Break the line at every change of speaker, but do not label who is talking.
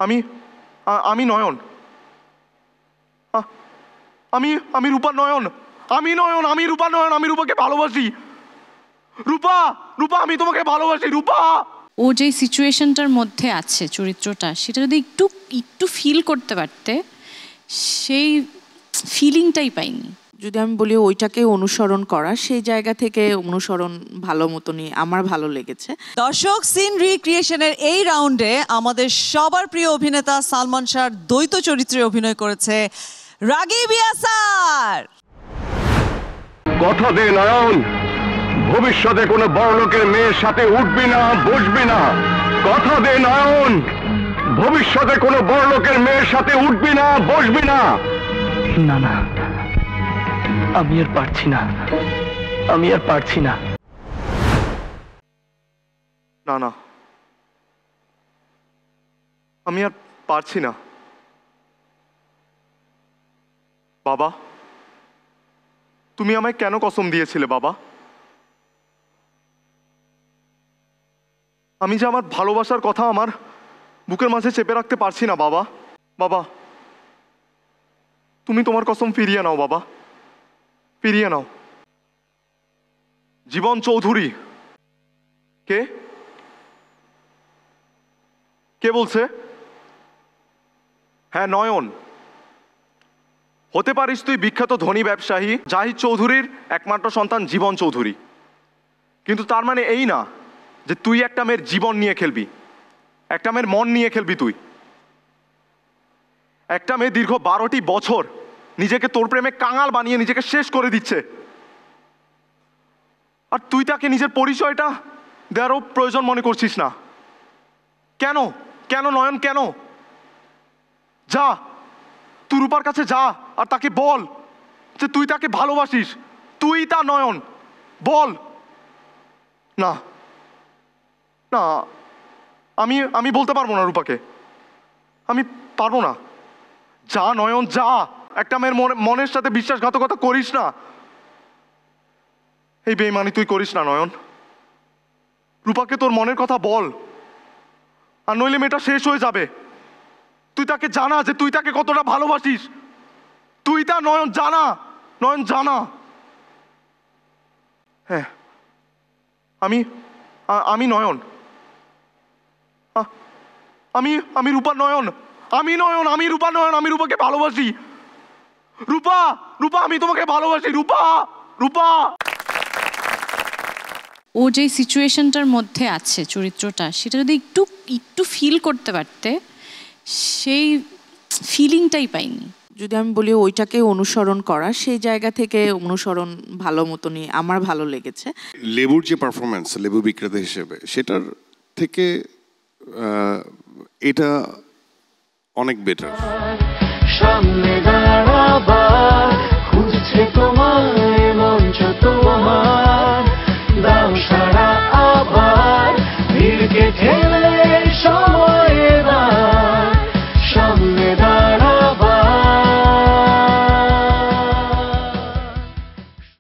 আমি আমি নয়ন, আমি আমি রূপা নয়ন, আমি নয়ন, আমি রূপা নয়ন, আমি রূপাকে ভালোবাসি। রূপা, রূপা আমি তোমাকে ভালোবাসি রূপা।
ও যে সিচুয়েশনটার মধ্যে আছে চরিত্রটা, সেটা যদি একটু একটু ফিল করতে পারতে, সেই ফিলিংটাই পাইনি।
যদি আমি বলি ওইটাকে অনুসরণ করা, সেই জায়গা থেকে অনুসরণ ভালো মতনই আমার ভালো লেগেছে।
দর্শক, সিন রিক্রিয়েশনের এই রাউন্ডে আমাদের সবার প্রিয় অভিনেতা সালমান শাহর দ্বৈত চরিত্রে অভিনয় করেছে রাগিব ইয়াসার।
কথা দে নয়ন, ভবিষ্যতে কোনো বড়লোকের মেয়ের সাথে উঠবি না, বসবি না। কথা দে নয়ন, ভবিষ্যতে কোনো বড়লোকের মেয়ের সাথে উঠবি না, বসবি না।
না না, আমি আর পারছি না, আমি আর পারছি না।
না না, আমি আর পারছি না। বাবা, তুমি আমায় কেন কসম দিয়েছিলে বাবা? আমি যে আমার ভালোবাসার কথা আমার বুকের মাঝে চেপে রাখতে পারছি না বাবা। বাবা, তুমি তোমার কসম ফিরিয়ে নাও বাবা, ফিরিয়ে নাও। জীবন চৌধুরী কে? কে বলছে? হ্যাঁ নয়ন, হতে পারিস তুই বিখ্যাত ধনী ব্যবসায়ী জাহিদ চৌধুরীর একমাত্র সন্তান জীবন চৌধুরী, কিন্তু তার মানে এই না যে তুই একটা মেয়ের জীবন নিয়ে খেলবি, একটা মেয়ের মন নিয়ে খেলবি। তুই একটা মেয়ে দীর্ঘ 12টি বছর নিজেকে তোর প্রেমে কাঙাল বানিয়ে নিজেকে শেষ করে দিচ্ছে, আর তুই তাকে নিজের পরিচয়টা দেওয়ারও প্রয়োজন মনে করছিস না। কেন? কেন নয়ন, কেন? যা, তুই রূপার কাছে যা আর তাকে বল যে তুই তাকে ভালোবাসিস, তুই তা নয়ন, বল। না না, আমি আমি বলতে পারবো না রূপাকে, আমি পারবো না। যা নয়ন যা, একটা মেয়ের মনের সাথে বিশ্বাসঘাতকতা করিস না, এই বেইমানি তুই করিস না নয়ন। রূপাকে তোর মনের কথা বল, আর নইলে মেয়েটা শেষ হয়ে যাবে। তুই তাকে জানা যে তুই তাকে কতটা ভালোবাসিস, তুই তা নয়ন জানা, নয়ন জানা। হ্যাঁ, আমি আমি নয়ন, আমি আমি রূপা নয়ন, আমি নয়ন, আমি রূপা নয়ন, আমি রূপাকে ভালোবাসি। রূপা, রূপা আমি তোমাকে ভালোবাসি রূপা, রূপা।
ও যে সিচুয়েশনটার মধ্যে আছে চরিত্রটা, সেটা যদি একটু একটু ফিল করতে পারতে, সেই ফিলিংটাই পাইনি।
যদি আমি বলি ওইটাকে অনুসরণ করা, সেই জায়গা থেকে অনুসরণ ভালো মতনই আমার ভালো লেগেছে।
লেবুর যে পারফরমেন্স লেবু বিক্রেতা হিসেবে, সেটার থেকে এটা অনেক বেটার।
সামনে দাঁড়াবার খুঁজছে তোমায় মঞ্চ, তোমার দাও সারা আবার ভিড়কে ঠেলে